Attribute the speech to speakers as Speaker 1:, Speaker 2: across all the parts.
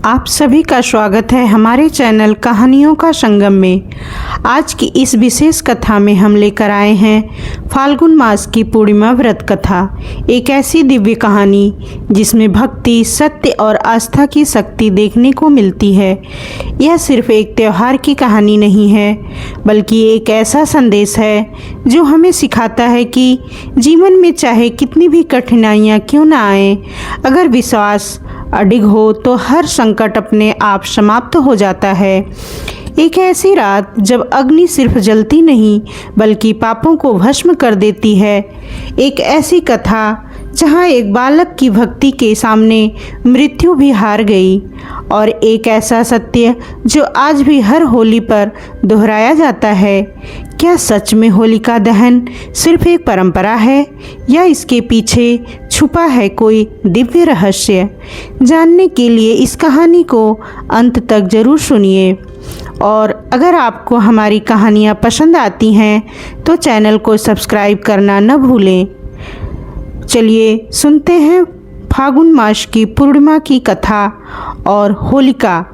Speaker 1: आप सभी का स्वागत है हमारे चैनल कहानियों का संगम में। आज की इस विशेष कथा में हम लेकर आए हैं फाल्गुन मास की पूर्णिमा व्रत कथा। एक ऐसी दिव्य कहानी जिसमें भक्ति, सत्य और आस्था की शक्ति देखने को मिलती है। यह सिर्फ एक त्यौहार की कहानी नहीं है, बल्कि एक ऐसा संदेश है जो हमें सिखाता है कि जीवन में चाहे कितनी भी कठिनाइयाँ क्यों ना आए, अगर विश्वास अडिग हो तो हर संकट अपने आप समाप्त हो जाता है। एक ऐसी रात जब अग्नि सिर्फ जलती नहीं बल्कि पापों को भस्म कर देती है। एक ऐसी कथा जहां एक बालक की भक्ति के सामने मृत्यु भी हार गई, और एक ऐसा सत्य जो आज भी हर होली पर दोहराया जाता है। क्या सच में होलिका दहन सिर्फ एक परंपरा है या इसके पीछे छुपा है कोई दिव्य रहस्य? जानने के लिए इस कहानी को अंत तक जरूर सुनिए। और अगर आपको हमारी कहानियाँ पसंद आती हैं तो चैनल को सब्सक्राइब करना न भूलें। चलिए सुनते हैं फाल्गुन मास की पूर्णिमा की कथा और होलिका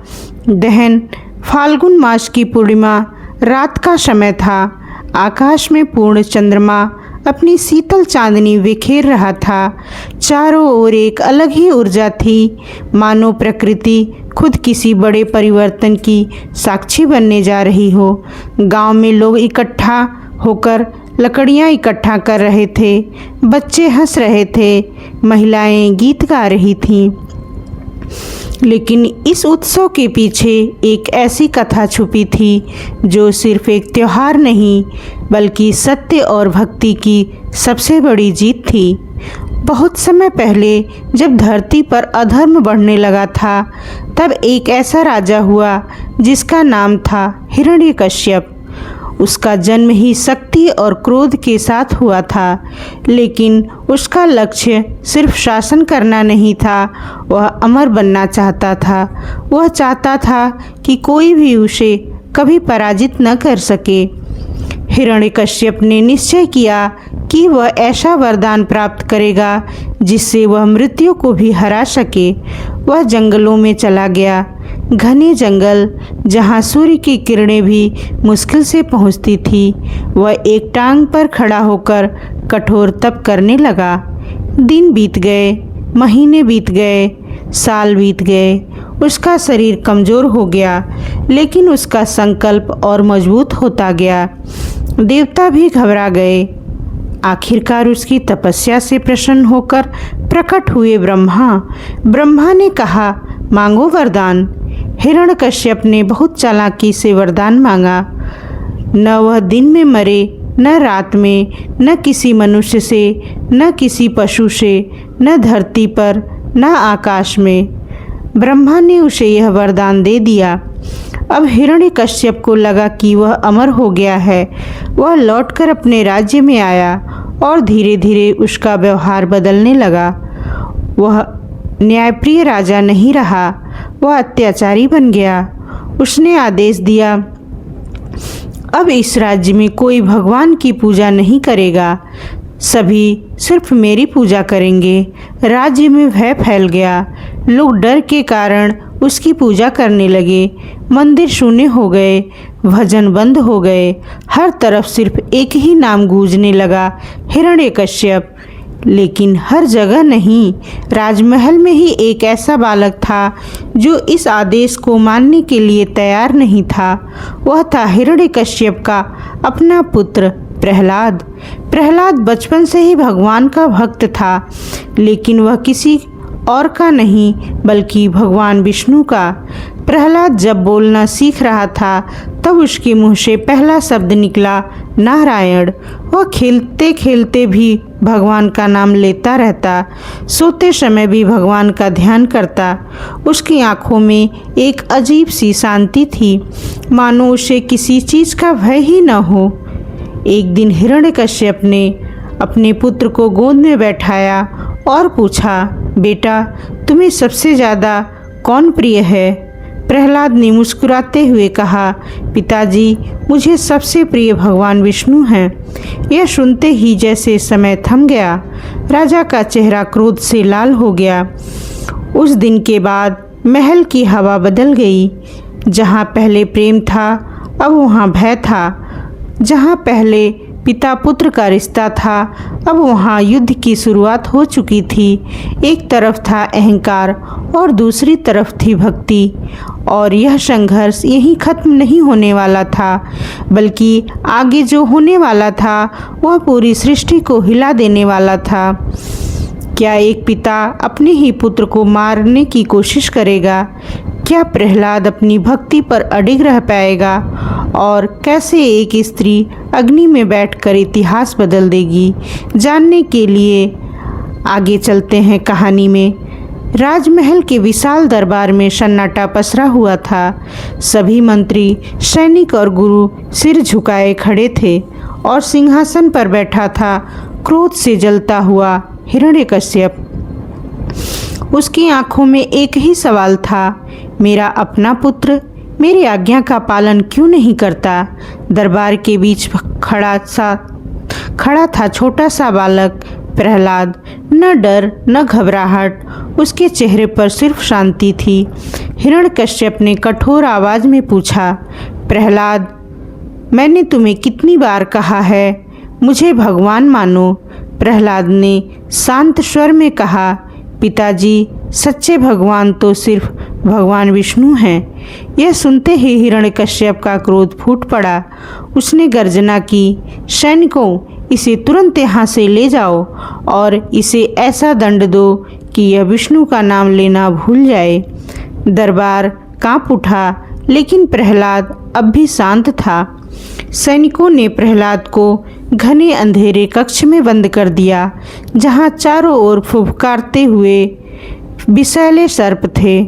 Speaker 1: दहन। फाल्गुन मास की पूर्णिमा रात का समय था। आकाश में पूर्ण चंद्रमा अपनी शीतल चांदनी बिखेर रहा था। चारों ओर एक अलग ही ऊर्जा थी, मानो प्रकृति खुद किसी बड़े परिवर्तन की साक्षी बनने जा रही हो। गांव में लोग इकट्ठा होकर लकड़ियां इकट्ठा कर रहे थे, बच्चे हंस रहे थे, महिलाएं गीत गा रही थीं। लेकिन इस उत्सव के पीछे एक ऐसी कथा छुपी थी जो सिर्फ एक त्योहार नहीं बल्कि सत्य और भक्ति की सबसे बड़ी जीत थी। बहुत समय पहले जब धरती पर अधर्म बढ़ने लगा था, तब एक ऐसा राजा हुआ जिसका नाम था हिरण्यकश्यप। उसका जन्म ही शक्ति और क्रोध के साथ हुआ था, लेकिन उसका लक्ष्य सिर्फ शासन करना नहीं था, वह अमर बनना चाहता था। वह चाहता था कि कोई भी उसे कभी पराजित न कर सके। हिरण्यकश्यप ने निश्चय किया कि वह ऐसा वरदान प्राप्त करेगा जिससे वह मृत्यु को भी हरा सके। वह जंगलों में चला गया, घने जंगल जहाँ सूर्य की किरणें भी मुश्किल से पहुँचती थी। वह एक टांग पर खड़ा होकर कठोर तप करने लगा। दिन बीत गए, महीने बीत गए, साल बीत गए। उसका शरीर कमज़ोर हो गया, लेकिन उसका संकल्प और मजबूत होता गया। देवता भी घबरा गए। आखिरकार उसकी तपस्या से प्रसन्न होकर प्रकट हुए ब्रह्मा ने कहा, मांगो वरदान। हिरण्यकश्यप ने बहुत चालाकी से वरदान मांगा। न वह दिन में मरे, न रात में, न किसी मनुष्य से, न किसी पशु से, न धरती पर, न आकाश में। ब्रह्मा ने उसे यह वरदान दे दिया। अब हिरण्यकश्यप को लगा कि वह अमर हो गया है। वह लौटकर अपने राज्य में आया और धीरे धीरे उसका व्यवहार बदलने लगा। वह न्यायप्रिय राजा नहीं रहा, वह अत्याचारी बन गया। उसने आदेश दिया, अब इस राज्य में कोई भगवान की पूजा नहीं करेगा, सभी सिर्फ मेरी पूजा करेंगे। राज्य में भय फैल गया। लोग डर के कारण उसकी पूजा करने लगे। मंदिर शून्य हो गए, भजन बंद हो गए। हर तरफ सिर्फ एक ही नाम गूंजने लगा, हिरण्यकश्यप। लेकिन हर जगह नहीं, राजमहल में ही एक ऐसा बालक था जो इस आदेश को मानने के लिए तैयार नहीं था। वह था हिरण्यकश्यप का अपना पुत्र प्रहलाद। प्रहलाद बचपन से ही भगवान का भक्त था, लेकिन वह किसी और का नहीं बल्कि भगवान विष्णु का। प्रहलाद जब बोलना सीख रहा था तब उसके मुंह से पहला शब्द निकला, नारायण। वह खेलते खेलते भी भगवान का नाम लेता रहता, सोते समय भी भगवान का ध्यान करता। उसकी आंखों में एक अजीब सी शांति थी, मानो उसे किसी चीज़ का भय ही न हो। एक दिन हिरण्यकश्यप ने अपने पुत्र को गोद में बैठाया और पूछा, बेटा तुम्हें सबसे ज़्यादा कौन प्रिय है? प्रहलाद ने मुस्कुराते हुए कहा, पिताजी मुझे सबसे प्रिय भगवान विष्णु हैं। यह सुनते ही जैसे समय थम गया। राजा का चेहरा क्रोध से लाल हो गया। उस दिन के बाद महल की हवा बदल गई। जहाँ पहले प्रेम था अब वहाँ भय था। जहाँ पहले पिता पुत्र का रिश्ता था अब वहाँ युद्ध की शुरुआत हो चुकी थी। एक तरफ था अहंकार और दूसरी तरफ थी भक्ति, और यह संघर्ष यहीं खत्म नहीं होने वाला था, बल्कि आगे जो होने वाला था वह पूरी सृष्टि को हिला देने वाला था। क्या एक पिता अपने ही पुत्र को मारने की कोशिश करेगा? क्या प्रहलाद अपनी भक्ति पर अडिग रह पाएगा? और कैसे एक स्त्री अग्नि में बैठकर इतिहास बदल देगी? जानने के लिए आगे चलते हैं कहानी में। राजमहल के विशाल दरबार में सन्नाटा पसरा हुआ था। सभी मंत्री, सैनिक और गुरु सिर झुकाए खड़े थे, और सिंहासन पर बैठा था क्रोध से जलता हुआ हिरण्यकश्यप। उसकी आंखों में एक ही सवाल था, मेरा अपना पुत्र मेरी आज्ञा का पालन क्यों नहीं करता? दरबार के बीच खड़ा था छोटा सा बालक प्रहलाद। न डर न घबराहट, उसके चेहरे पर सिर्फ शांति थी। हिरण्यकश्यप ने कठोर आवाज में पूछा, प्रहलाद, मैंने तुम्हें कितनी बार कहा है मुझे भगवान मानो? प्रहलाद ने शांत स्वर में कहा, पिताजी, सच्चे भगवान तो सिर्फ भगवान विष्णु हैं। यह सुनते ही हिरण्यकश्यप का क्रोध फूट पड़ा। उसने गर्जना की, सैनिकों, इसे तुरंत यहाँ से ले जाओ और इसे ऐसा दंड दो कि यह विष्णु का नाम लेना भूल जाए। दरबार कांप उठा, लेकिन प्रहलाद अब भी शांत था। सैनिकों ने प्रहलाद को घने अंधेरे कक्ष में बंद कर दिया, जहाँ चारों ओर फुफकारते हुए विषैले सर्प थे।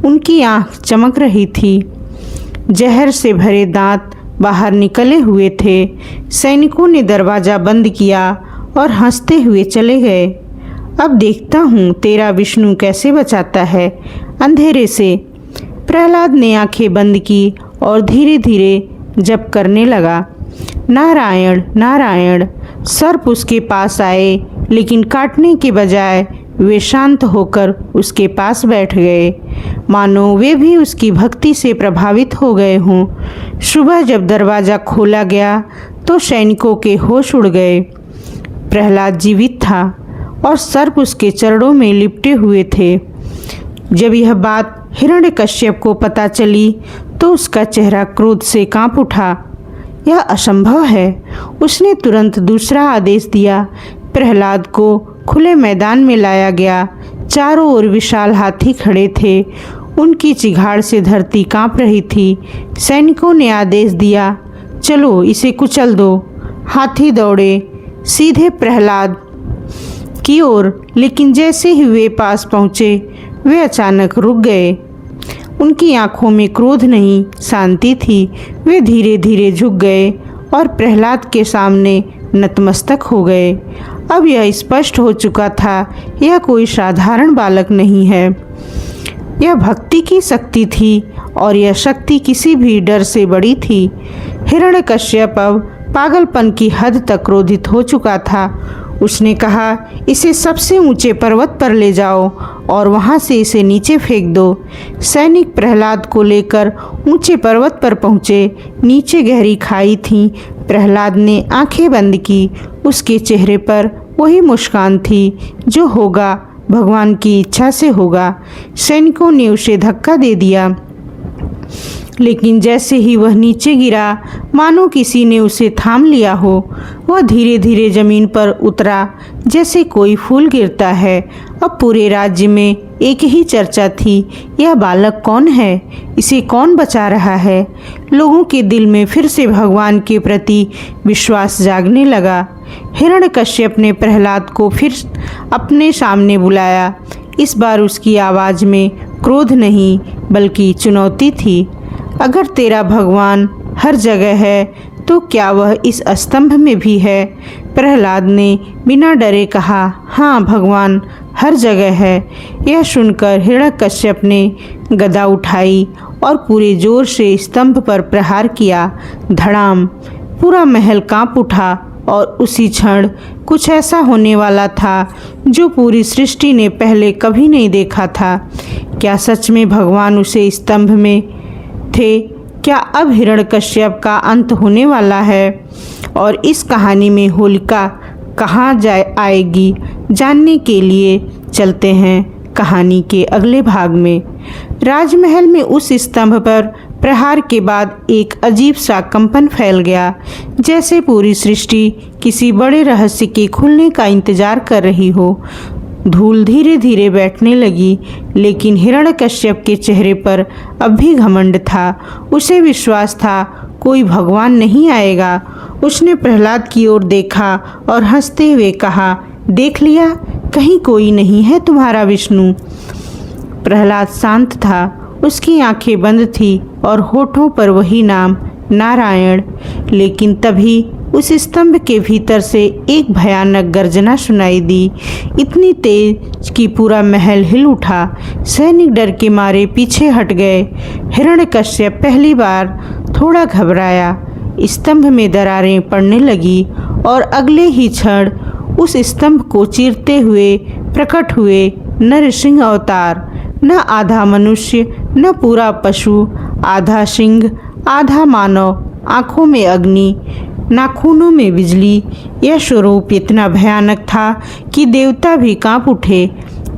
Speaker 1: उनकी आंख चमक रही थी, जहर से भरे दांत बाहर निकले हुए थे। सैनिकों ने दरवाज़ा बंद किया और हंसते हुए चले गए। अब देखता हूँ तेरा विष्णु कैसे बचाता है अंधेरे से। प्रहलाद ने आंखें बंद की और धीरे धीरे जप करने लगा, नारायण नारायण। सर्प उसके पास आए, लेकिन काटने के बजाय वे शांत होकर उसके पास बैठ गए, मानो वे भी उसकी भक्ति से प्रभावित हो गए हों। सुबह जब दरवाज़ा खोला गया तो सैनिकों के होश उड़ गए। प्रहलाद जीवित था और सर्प उसके चरणों में लिपटे हुए थे। जब यह बात हिरण्यकश्यप को पता चली तो उसका चेहरा क्रोध से कांप उठा। यह असंभव है। उसने तुरंत दूसरा आदेश दिया। प्रहलाद को खुले मैदान में लाया गया। चारों ओर विशाल हाथी खड़े थे। उनकी चिघाड़ से धरती कांप रही थी। सैनिकों ने आदेश दिया, चलो इसे कुचल दो। हाथी दौड़े सीधे प्रहलाद की ओर, लेकिन जैसे ही वे पास पहुँचे वे अचानक रुक गए। उनकी आंखों में क्रोध नहीं, शांति थी। वे धीरे धीरे झुक गए और प्रहलाद के सामने नतमस्तक हो गए। अब यह स्पष्ट हो चुका था, यह कोई साधारण बालक नहीं है। यह भक्ति की शक्ति थी, और यह शक्ति किसी भी डर से बड़ी थी। हिरण्यकश्यप अब पागलपन की हद तक क्रोधित हो चुका था। उसने कहा, इसे सबसे ऊंचे पर्वत पर ले जाओ और वहां से इसे नीचे फेंक दो। सैनिक प्रहलाद को लेकर ऊंचे पर्वत पर पहुँचे। नीचे गहरी खाई थी। प्रहलाद ने आंखें बंद की। उसके चेहरे पर वही मुस्कान थी, जो होगा भगवान की इच्छा से होगा। सैनिकों ने उसे धक्का दे दिया, लेकिन जैसे ही वह नीचे गिरा, मानो किसी ने उसे थाम लिया हो। वह धीरे धीरे जमीन पर उतरा, जैसे कोई फूल गिरता है। अब पूरे राज्य में एक ही चर्चा थी, यह बालक कौन है? इसे कौन बचा रहा है? लोगों के दिल में फिर से भगवान के प्रति विश्वास जागने लगा। हिरण्यकश्यप ने प्रहलाद को फिर अपने सामने बुलाया। इस बार उसकी आवाज़ में क्रोध नहीं, बल्कि चुनौती थी। अगर तेरा भगवान हर जगह है तो क्या वह इस स्तंभ में भी है? प्रहलाद ने बिना डरे कहा, हाँ, भगवान हर जगह है। यह सुनकर हिरण्यकश्यप ने गदा उठाई और पूरे जोर से स्तंभ पर प्रहार किया। धड़ाम! पूरा महल कांप उठा और उसी क्षण कुछ ऐसा होने वाला था जो पूरी सृष्टि ने पहले कभी नहीं देखा था। क्या सच में भगवान उसे स्तंभ में थे? क्या अब हिरण्यकश्यप का अंत होने वाला है? और इस कहानी में होलिका कहाँ आएगी, जानने के लिए चलते हैं कहानी के अगले भाग में। राजमहल में उस स्तंभ पर प्रहार के बाद एक अजीब सा कंपन फैल गया, जैसे पूरी सृष्टि किसी बड़े रहस्य के खुलने का इंतजार कर रही हो। धूल धीरे धीरे बैठने लगी, लेकिन हिरण्यकश्यप के चेहरे पर अब भी घमंड था। उसे विश्वास था कोई भगवान नहीं आएगा। उसने प्रहलाद की ओर देखा और हंसते हुए कहा, देख लिया, कहीं कोई नहीं है तुम्हारा विष्णु। प्रहलाद शांत था, उसकी आंखें बंद थी और होठों पर वही नाम नारायण। लेकिन तभी उस स्तंभ के भीतर से एक भयानक गर्जना सुनाई दी, इतनी तेज कि पूरा महल हिल उठा। सैनिक डर के मारे पीछे हट गए। हिरण्यकश्यप पहली बार थोड़ा घबराया। स्तंभ में दरारें पड़ने लगी और अगले ही क्षण उस स्तंभ को चीरते हुए प्रकट हुए नरसिंह अवतार। न आधा मनुष्य न पूरा पशु, आधा सिंह आधा मानव, आँखों में अग्नि, नाखूनों में बिजली। यह स्वरूप इतना भयानक था कि देवता भी कांप उठे।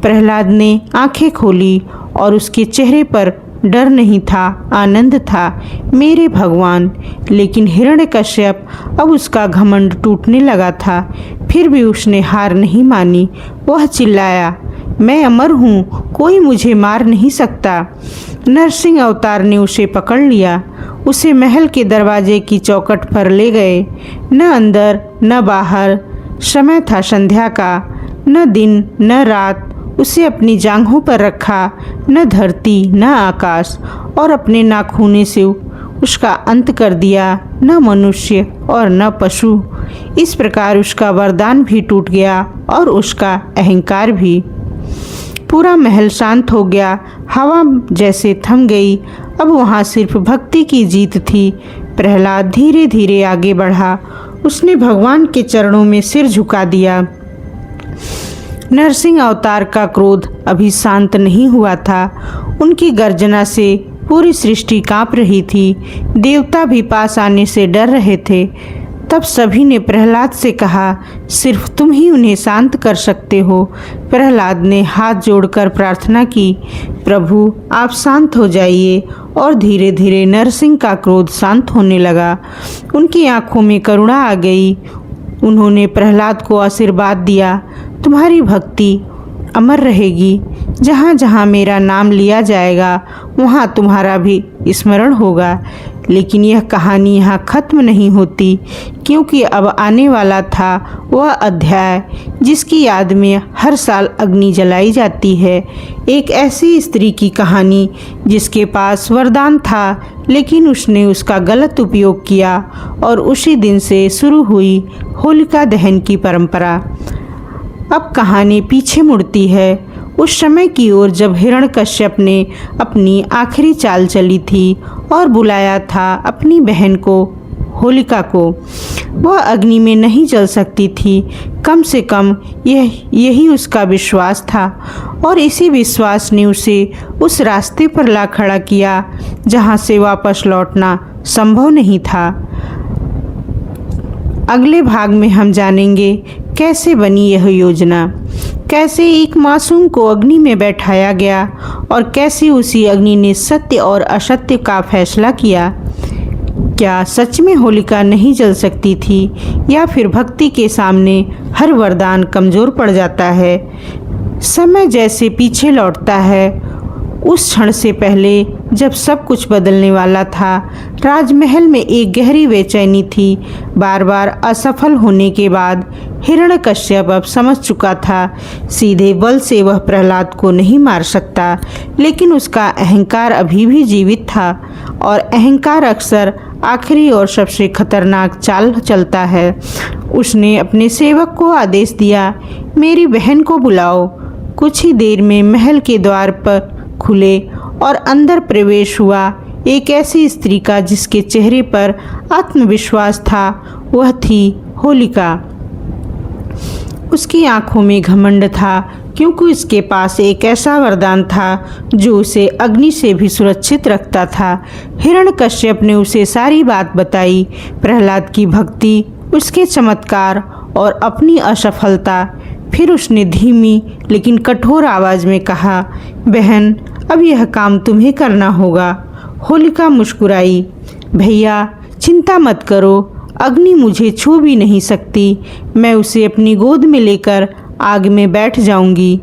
Speaker 1: प्रहलाद ने आंखें खोली और उसके चेहरे पर डर नहीं था, आनंद था। मेरे भगवान! लेकिन हिरण्यकश्यप अब उसका घमंड टूटने लगा था। फिर भी उसने हार नहीं मानी। वह चिल्लाया, मैं अमर हूँ, कोई मुझे मार नहीं सकता। नरसिंह अवतार ने उसे पकड़ लिया, उसे महल के दरवाजे की चौखट पर ले गए। न अंदर न बाहर, समय था संध्या का, न दिन न रात। उसे अपनी जांघों पर रखा, न धरती न आकाश, और अपने नाखूने से उसका अंत कर दिया, न मनुष्य और न पशु। इस प्रकार उसका वरदान भी टूट गया और उसका अहंकार भी। पूरा महल शांत हो गया, हवा जैसे थम गई। अब वहाँ सिर्फ भक्ति की जीत थी। प्रहलाद धीरे धीरे आगे बढ़ा, उसने भगवान के चरणों में सिर झुका दिया। नरसिंह अवतार का क्रोध अभी शांत नहीं हुआ था। उनकी गर्जना से पूरी सृष्टि कांप रही थी। देवता भी पास आने से डर रहे थे। तब सभी ने प्रहलाद से कहा, सिर्फ तुम ही उन्हें शांत कर सकते हो। प्रहलाद ने हाथ जोड़कर प्रार्थना की, प्रभु आप शांत हो जाइए। और धीरे धीरे नरसिंह का क्रोध शांत होने लगा। उनकी आंखों में करुणा आ गई। उन्होंने प्रहलाद को आशीर्वाद दिया, तुम्हारी भक्ति अमर रहेगी। जहाँ जहाँ मेरा नाम लिया जाएगा वहाँ तुम्हारा भी स्मरण होगा। लेकिन यह कहानी यहाँ खत्म नहीं होती, क्योंकि अब आने वाला था वह अध्याय जिसकी याद में हर साल अग्नि जलाई जाती है। एक ऐसी स्त्री की कहानी जिसके पास वरदान था, लेकिन उसने उसका गलत उपयोग किया और उसी दिन से शुरू हुई होलिका दहन की परंपरा। अब कहानी पीछे मुड़ती है उस समय की ओर जब हिरण्यकश्यप ने अपनी आखिरी चाल चली थी और बुलाया था अपनी बहन को, होलिका को। वह अग्नि में नहीं जल सकती थी, कम से कम यही उसका विश्वास था। और इसी विश्वास ने उसे उस रास्ते पर ला खड़ा किया जहाँ से वापस लौटना संभव नहीं था। अगले भाग में हम जानेंगे कैसे बनी यह योजना, कैसे एक मासूम को अग्नि में बैठाया गया और कैसे उसी अग्नि ने सत्य और असत्य का फैसला किया। क्या सच में होलिका नहीं जल सकती थी, या फिर भक्ति के सामने हर वरदान कमज़ोर पड़ जाता है? समय जैसे पीछे लौटता है उस क्षण से पहले जब सब कुछ बदलने वाला था। राजमहल में एक गहरी बेचैनी थी। बार बार असफल होने के बाद हिरण्यकश्यप अब समझ चुका था, सीधे बल से वह प्रहलाद को नहीं मार सकता। लेकिन उसका अहंकार अभी भी जीवित था, और अहंकार अक्सर आखिरी और सबसे खतरनाक चाल चलता है। उसने अपने सेवक को आदेश दिया, मेरी बहन को बुलाओ। कुछ ही देर में महल के द्वार पर खुले और अंदर प्रवेश हुआ एक ऐसी स्त्री का जिसके चेहरे पर आत्मविश्वास था। वह थी होलिका। उसकी आंखों में घमंड था, क्योंकि उसके पास एक ऐसा वरदान था जो उसे अग्नि से भी सुरक्षित रखता था। हिरण्यकश्यप ने उसे सारी बात बताई, प्रहलाद की भक्ति, उसके चमत्कार और अपनी असफलता। फिर उसने धीमी लेकिन कठोर आवाज में कहा, बहन, अब यह काम तुम्हें करना होगा। होलिका मुस्कुराई, भैया चिंता मत करो, अग्नि मुझे छू भी नहीं सकती। मैं उसे अपनी गोद में लेकर आग में बैठ जाऊंगी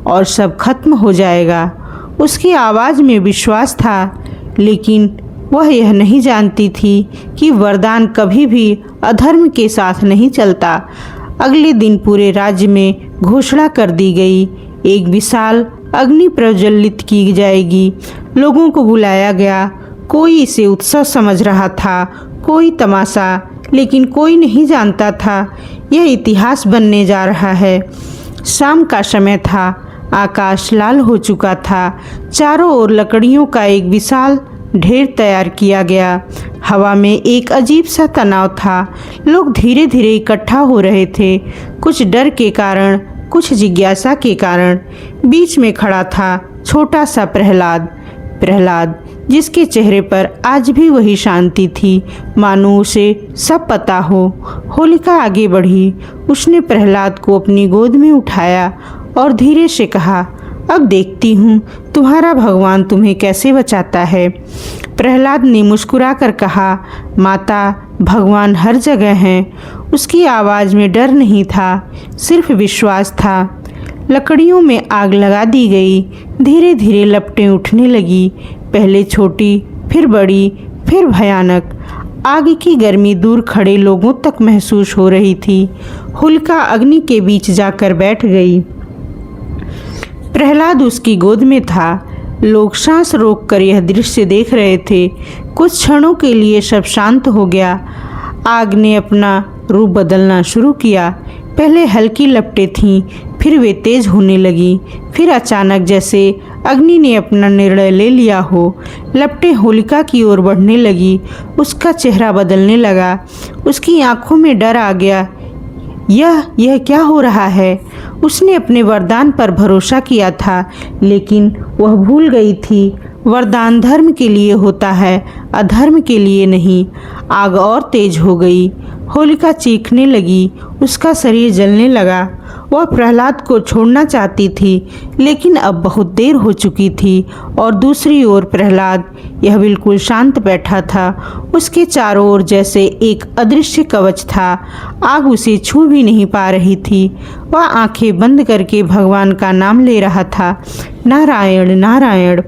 Speaker 1: और सब खत्म हो जाएगा। उसकी आवाज़ में विश्वास था, लेकिन वह यह नहीं जानती थी कि वरदान कभी भी अधर्म के साथ नहीं चलता। अगले दिन पूरे राज्य में घोषणा कर दी गई, एक विशाल अग्नि प्रज्वलित की जाएगी। लोगों को बुलाया गया, कोई इसे उत्सव समझ रहा था, कोई तमाशा, लेकिन कोई नहीं जानता था यह इतिहास बनने जा रहा है। शाम का समय था, आकाश लाल हो चुका था, चारों ओर लकड़ियों का एक विशाल ढेर तैयार किया गया। हवा में एक अजीब सा तनाव था, लोग धीरे धीरे इकट्ठा हो रहे थे, कुछ डर के कारण, कुछ जिज्ञासा के कारण। बीच में खड़ा था छोटा सा प्रहलाद, जिसके चेहरे पर आज भी वही शांति थी, मानो उसे सब पता हो। होलिका आगे बढ़ी, उसने प्रहलाद को अपनी गोद में उठाया और धीरे से कहा, अब देखती हूँ तुम्हारा भगवान तुम्हें कैसे बचाता है। प्रहलाद ने मुस्कुराकर कहा, माता, भगवान हर जगह हैं। उसकी आवाज़ में डर नहीं था, सिर्फ विश्वास था। लकड़ियों में आग लगा दी गई, धीरे धीरे लपटें उठने लगी, पहले छोटी, फिर बड़ी, फिर भयानक। आग की गर्मी दूर खड़े लोगों तक महसूस हो रही थी। होलिका अग्नि के बीच जाकर बैठ गई। प्रहलाद उसकी गोद में था। लोग सांस रोककर यह दृश्य देख रहे थे। कुछ क्षणों के लिए सब शांत हो गया। आग ने अपना रूप बदलना शुरू किया। पहले हल्की लपटें थीं, फिर वे तेज होने लगी, फिर अचानक जैसे अग्नि ने अपना निर्णय ले लिया हो, लपटें होलिका की ओर बढ़ने लगी। उसका चेहरा बदलने लगा, उसकी आंखों में डर आ गया। यह क्या हो रहा है? उसने अपने वरदान पर भरोसा किया था, लेकिन वह भूल गई थी वरदान धर्म के लिए होता है, अधर्म के लिए नहीं। आग और तेज हो गई। होलिका चीखने लगी, उसका शरीर जलने लगा। वह प्रहलाद को छोड़ना चाहती थी, लेकिन अब बहुत देर हो चुकी थी। और दूसरी ओर प्रहलाद, यह बिल्कुल शांत बैठा था। उसके चारों ओर जैसे एक अदृश्य कवच था। आग उसे छू भी नहीं पा रही थी। वह आंखें बंद करके भगवान का नाम ले रहा था, नारायण नारायण।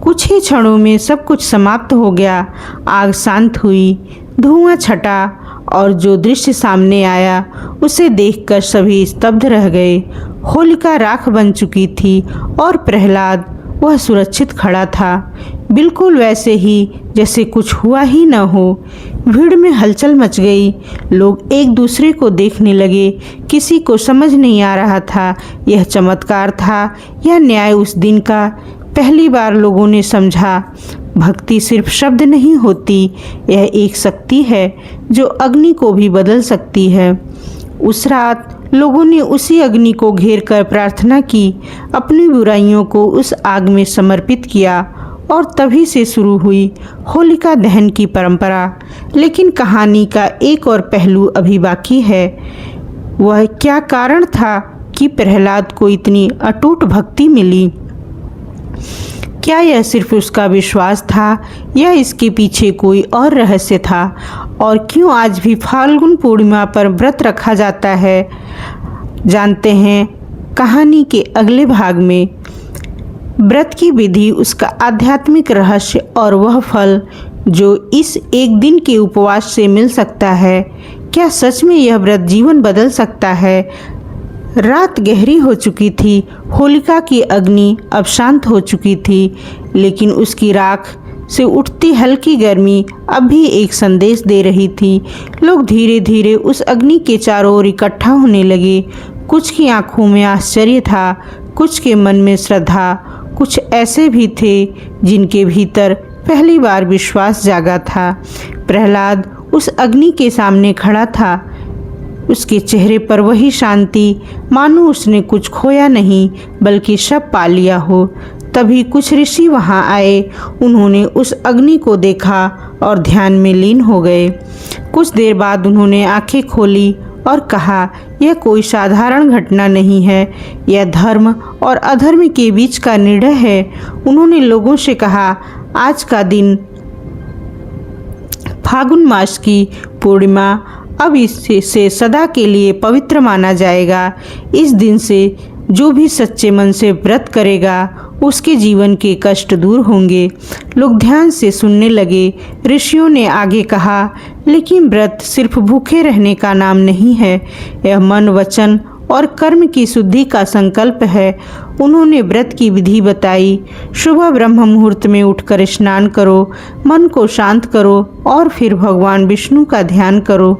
Speaker 1: कुछ ही क्षणों में सब कुछ समाप्त हो गया। आग शांत हुई, धुआं छटा, और जो दृश्य सामने आया उसे देखकर सभी स्तब्ध रह गए। होलिका राख बन चुकी थी और प्रहलाद, वह सुरक्षित खड़ा था, बिल्कुल वैसे ही जैसे कुछ हुआ ही न हो। भीड़ में हलचल मच गई। लोग एक दूसरे को देखने लगे। किसी को समझ नहीं आ रहा था यह चमत्कार था या न्याय उस दिन का। पहली बार लोगों ने समझा, भक्ति सिर्फ शब्द नहीं होती, यह एक शक्ति है जो अग्नि को भी बदल सकती है। उस रात लोगों ने उसी अग्नि को घेर कर प्रार्थना की, अपनी बुराइयों को उस आग में समर्पित किया, और तभी से शुरू हुई होलिका दहन की परंपरा। लेकिन कहानी का एक और पहलू अभी बाकी है। वह क्या कारण था कि प्रहलाद को इतनी अटूट भक्ति मिली? क्या यह सिर्फ उसका विश्वास था या इसके पीछे कोई और रहस्य था? और क्यों आज भी फाल्गुन पूर्णिमा पर व्रत रखा जाता है? जानते हैं कहानी के अगले भाग में। व्रत की विधि, उसका आध्यात्मिक रहस्य और वह फल जो इस एक दिन के उपवास से मिल सकता है। क्या सच में यह व्रत जीवन बदल सकता है? रात गहरी हो चुकी थी। होलिका की अग्नि अब शांत हो चुकी थी, लेकिन उसकी राख से उठती हल्की गर्मी अब भी एक संदेश दे रही थी। लोग धीरे धीरे उस अग्नि के चारों ओर इकट्ठा होने लगे। कुछ की आंखों में आश्चर्य था, कुछ के मन में श्रद्धा, कुछ ऐसे भी थे जिनके भीतर पहली बार विश्वास जागा था। प्रहलाद उस अग्नि के सामने खड़ा था, उसके चेहरे पर वही शांति, मानो उसने कुछ खोया नहीं बल्कि सब पा लिया हो। तभी कुछ ऋषि वहां आए। उन्होंने उस अग्नि को देखा और ध्यान में लीन हो गए। कुछ देर बाद उन्होंने आंखें खोली और कहा, यह कोई साधारण घटना नहीं है, यह धर्म और अधर्म के बीच का निर्णय है। उन्होंने लोगों से कहा, आज का दिन फाल्गुन मास की पूर्णिमा अब इससे सदा के लिए पवित्र माना जाएगा। इस दिन से जो भी सच्चे मन से व्रत करेगा उसके जीवन के कष्ट दूर होंगे। लोग ध्यान से सुनने लगे। ऋषियों ने आगे कहा, लेकिन व्रत सिर्फ भूखे रहने का नाम नहीं है, यह मन, वचन और कर्म की शुद्धि का संकल्प है। उन्होंने व्रत की विधि बताई। सुबह ब्रह्म मुहूर्त में उठकर स्नान करो, मन को शांत करो और फिर भगवान विष्णु का ध्यान करो।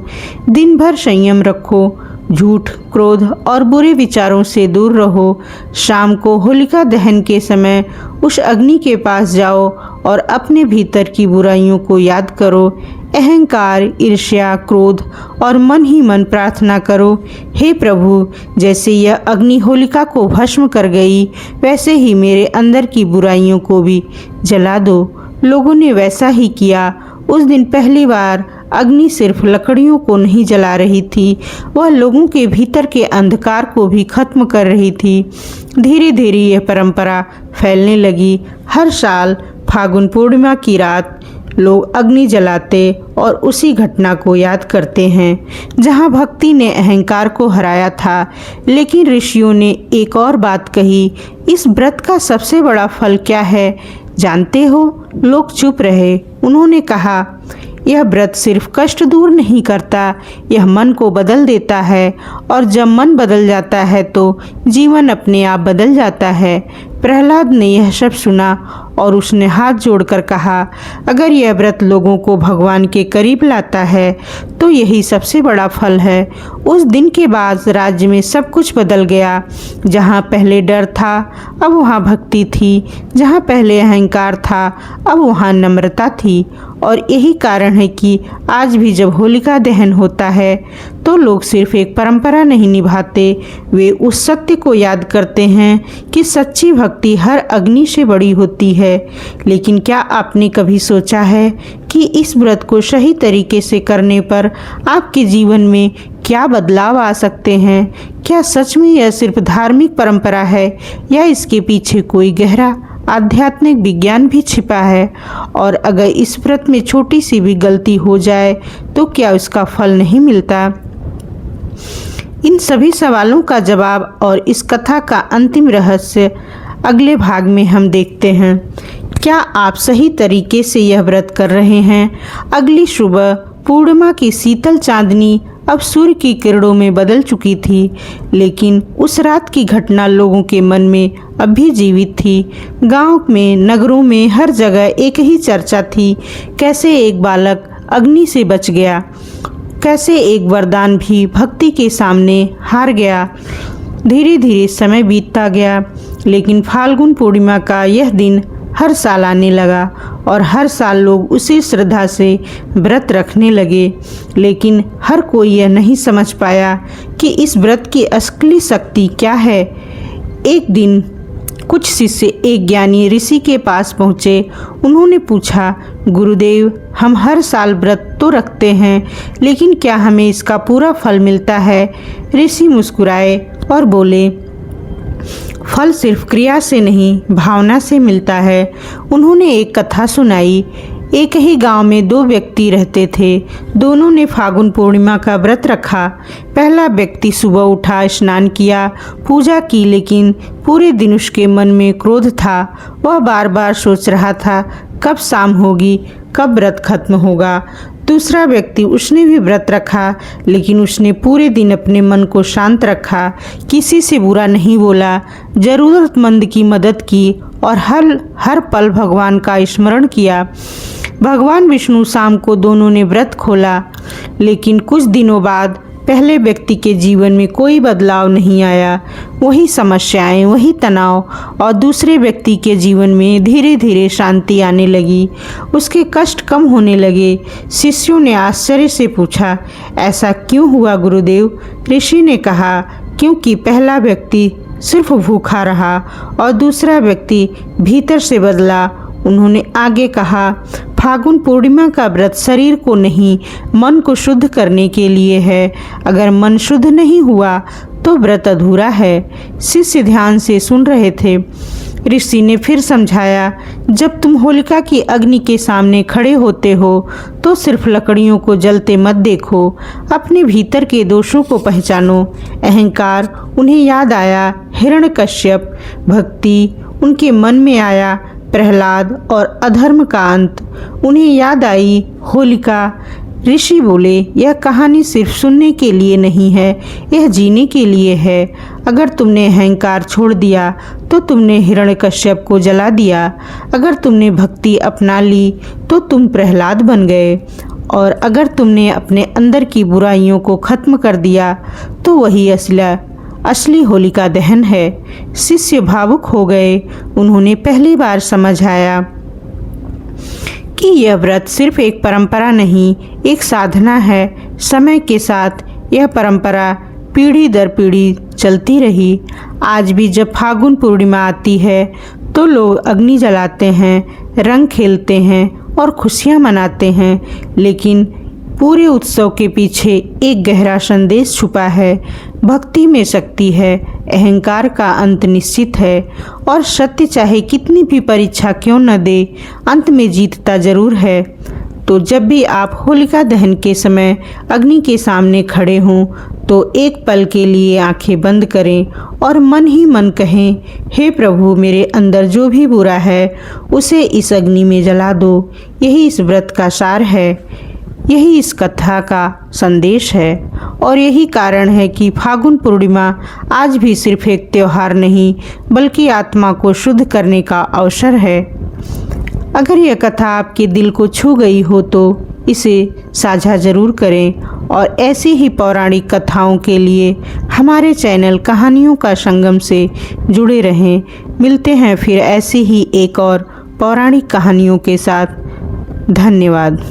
Speaker 1: दिन भर संयम रखो, झूठ, क्रोध और बुरे विचारों से दूर रहो। शाम को होलिका दहन के समय उस अग्नि के पास जाओ और अपने भीतर की बुराइयों को याद करो। अहंकार, ईर्ष्या, क्रोध और मन ही मन प्रार्थना करो, हे प्रभु, जैसे यह अग्नि होलिका को भस्म कर गई, वैसे ही मेरे अंदर की बुराइयों को भी जला दो। लोगों ने वैसा ही किया। उस दिन पहली बार अग्नि सिर्फ लकड़ियों को नहीं जला रही थी, वह लोगों के भीतर के अंधकार को भी खत्म कर रही थी। धीरे धीरे यह परंपरा फैलने लगी। हर साल फाल्गुन पूर्णिमा की रात लोग अग्नि जलाते और उसी घटना को याद करते हैं जहां भक्ति ने अहंकार को हराया था। लेकिन ऋषियों ने एक और बात कही, इस व्रत का सबसे बड़ा फल क्या है जानते हो? लोग चुप रहे। उन्होंने कहा, यह व्रत सिर्फ कष्ट दूर नहीं करता, यह मन को बदल देता है, और जब मन बदल जाता है तो जीवन अपने आप बदल जाता है। प्रहलाद ने यह सब सुना और उसने हाथ जोड़कर कहा, अगर यह व्रत लोगों को भगवान के करीब लाता है तो यही सबसे बड़ा फल है। उस दिन के बाद राज्य में सब कुछ बदल गया। जहाँ पहले डर था अब वहाँ भक्ति थी, जहाँ पहले अहंकार था अब वहाँ नम्रता थी। और यही कारण है कि आज भी जब होलिका दहन होता है तो लोग सिर्फ एक परंपरा नहीं निभाते, वे उस सत्य को याद करते हैं कि सच्ची भक्ति हर अग्नि से बड़ी होती है। लेकिन क्या आपने कभी सोचा है कि इस व्रत को सही तरीके से करने पर आपके जीवन में क्या बदलाव आ सकते हैं? क्या सच में यह सिर्फ धार्मिक परंपरा है या इसके पीछे कोई गहरा आध्यात्मिक विज्ञान भी छिपा है? और अगर इस व्रत में छोटी सी भी गलती हो जाए तो क्या उसका फल नहीं मिलता? इन सभी सवालों का जवाब और इस कथा का अंतिम रहस्य अगले भाग में हम देखते हैं। क्या आप सही तरीके से यह व्रत कर रहे हैं? अगली सुबह पूर्णिमा की शीतल चांदनी अब सूर्य की किरणों में बदल चुकी थी, लेकिन उस रात की घटना लोगों के मन में अब भी जीवित थी। गांव में, नगरों में, हर जगह एक ही चर्चा थी, कैसे एक बालक अग्नि से बच गया, कैसे एक वरदान भी भक्ति के सामने हार गया। धीरे धीरे समय बीतता गया, लेकिन फाल्गुन पूर्णिमा का यह दिन हर साल आने लगा और हर साल लोग उसी श्रद्धा से व्रत रखने लगे। लेकिन हर कोई यह नहीं समझ पाया कि इस व्रत की असली शक्ति क्या है। एक दिन कुछ शिष्य एक ज्ञानी ऋषि के पास पहुँचे। उन्होंने पूछा, गुरुदेव, हम हर साल व्रत तो रखते हैं, लेकिन क्या हमें इसका पूरा फल मिलता है? ऋषि मुस्कुराए और बोले, फल सिर्फ क्रिया से नहीं, भावना से मिलता है। उन्होंने एक कथा सुनाई। एक ही गांव में दो व्यक्ति रहते थे। दोनों ने फाल्गुन पूर्णिमा का व्रत रखा। पहला व्यक्ति सुबह उठा, स्नान किया, पूजा की, लेकिन पूरे दिन उसके मन में क्रोध था। वह बार बार सोच रहा था, कब शाम होगी, कब व्रत खत्म होगा। दूसरा व्यक्ति, उसने भी व्रत रखा, लेकिन उसने पूरे दिन अपने मन को शांत रखा, किसी से बुरा नहीं बोला, जरूरतमंद की मदद की और हर पल भगवान का स्मरण किया। भगवान विष्णु शाम को दोनों ने व्रत खोला, लेकिन कुछ दिनों बाद पहले व्यक्ति के जीवन में कोई बदलाव नहीं आया, वही समस्याएं, वही तनाव, और दूसरे व्यक्ति के जीवन में धीरे धीरे शांति आने लगी, उसके कष्ट कम होने लगे। शिष्यों ने आश्चर्य से पूछा, ऐसा क्यों हुआ गुरुदेव? ऋषि ने कहा, क्योंकि पहला व्यक्ति सिर्फ भूखा रहा और दूसरा व्यक्ति भीतर से बदला। उन्होंने आगे कहा, फागुन पूर्णिमा का व्रत शरीर को नहीं, मन को शुद्ध करने के लिए है। अगर मन शुद्ध नहीं हुआ तो व्रत अधूरा है। शिष्य ध्यान से सुन रहे थे। ऋषि ने फिर समझाया, जब तुम होलिका की अग्नि के सामने खड़े होते हो तो सिर्फ लकड़ियों को जलते मत देखो, अपने भीतर के दोषों को पहचानो। अहंकार, उन्हें याद आया हिरण्यकश्यप। भक्ति, उनके मन में आया प्रहलाद और अधर्म का अंत। उन्हें याद आई होलिका। ऋषि बोले, यह कहानी सिर्फ सुनने के लिए नहीं है, यह जीने के लिए है। अगर तुमने अहंकार छोड़ दिया तो तुमने हिरण्यकश्यप को जला दिया। अगर तुमने भक्ति अपना ली तो तुम प्रहलाद बन गए। और अगर तुमने अपने अंदर की बुराइयों को खत्म कर दिया तो वही असली होलिका दहन है। शिष्य भावुक हो गए। उन्होंने पहली बार समझ आया कि यह व्रत सिर्फ एक परंपरा नहीं, एक साधना है। समय के साथ यह परंपरा पीढ़ी दर पीढ़ी चलती रही। आज भी जब फागुन पूर्णिमा आती है तो लोग अग्नि जलाते हैं, रंग खेलते हैं और खुशियाँ मनाते हैं, लेकिन पूरे उत्सव के पीछे एक गहरा संदेश छुपा है। भक्ति में शक्ति है, अहंकार का अंत निश्चित है, और सत्य चाहे कितनी भी परीक्षा क्यों न दे, अंत में जीतता जरूर है। तो जब भी आप होलिका दहन के समय अग्नि के सामने खड़े हों तो एक पल के लिए आंखें बंद करें और मन ही मन कहें, हे प्रभु, मेरे अंदर जो भी बुरा है उसे इस अग्नि में जला दो। यही इस व्रत का सार है, यही इस कथा का संदेश है, और यही कारण है कि फागुन पूर्णिमा आज भी सिर्फ एक त्योहार नहीं बल्कि आत्मा को शुद्ध करने का अवसर है। अगर यह कथा आपके दिल को छू गई हो तो इसे साझा जरूर करें, और ऐसी ही पौराणिक कथाओं के लिए हमारे चैनल कहानियों का संगम से जुड़े रहें। मिलते हैं फिर ऐसी ही एक और पौराणिक कहानियों के साथ। धन्यवाद।